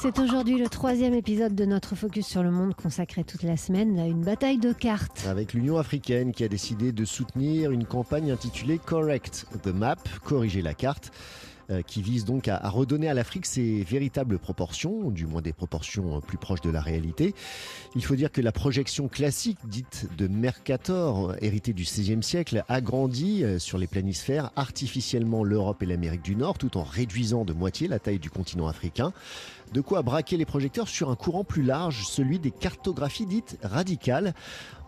C'est aujourd'hui le 3e épisode de notre Focus sur le monde consacré toute la semaine à une bataille de cartes. Avec l'Union africaine qui a décidé de soutenir une campagne intitulée Correct the Map, corriger la carte, qui vise donc à redonner à l'Afrique ses véritables proportions, du moins des proportions plus proches de la réalité. Il faut dire que la projection classique, dite de Mercator, héritée du XVIe siècle, agrandit sur les planisphères artificiellement l'Europe et l'Amérique du Nord, tout en réduisant de moitié la taille du continent africain. De quoi braquer les projecteurs sur un courant plus large, celui des cartographies dites radicales.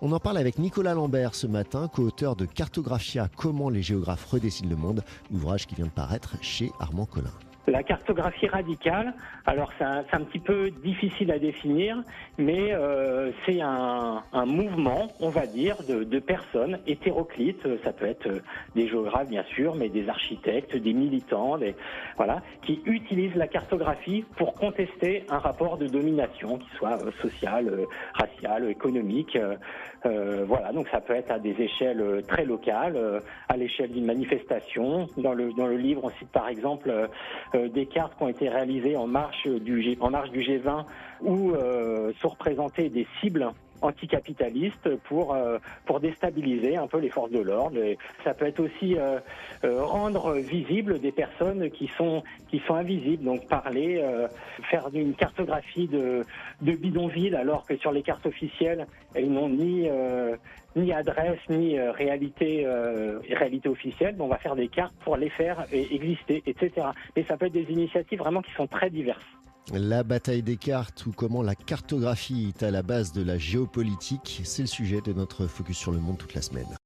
On en parle avec Nicolas Lambert ce matin, co-auteur de Cartographia, comment les géographes redessinent le monde, ouvrage qui vient de paraître chez Armand Collin. La cartographie radicale, alors c'est un petit peu difficile à définir, mais c'est un mouvement, on va dire, de personnes hétéroclites. Ça peut être des géographes bien sûr, mais des architectes, des militants, qui utilisent la cartographie pour contester un rapport de domination, qui soit social, racial, économique. Donc ça peut être à des échelles très locales, à l'échelle d'une manifestation. Dans le livre, on cite par exemple des cartes qui ont été réalisées en marge du G20 où sont représentées des cibles anticapitalistes pour déstabiliser un peu les forces de l'ordre. Et ça peut être aussi rendre visibles des personnes qui sont invisibles, donc faire une cartographie de bidonville alors que sur les cartes officielles elles n'ont ni adresse ni réalité officielle. On va faire des cartes pour les faire exister, etc. Mais ça peut être des initiatives vraiment qui sont très diverses. La bataille des cartes ou comment la cartographie est à la base de la géopolitique, c'est le sujet de notre Focus sur le monde toute la semaine.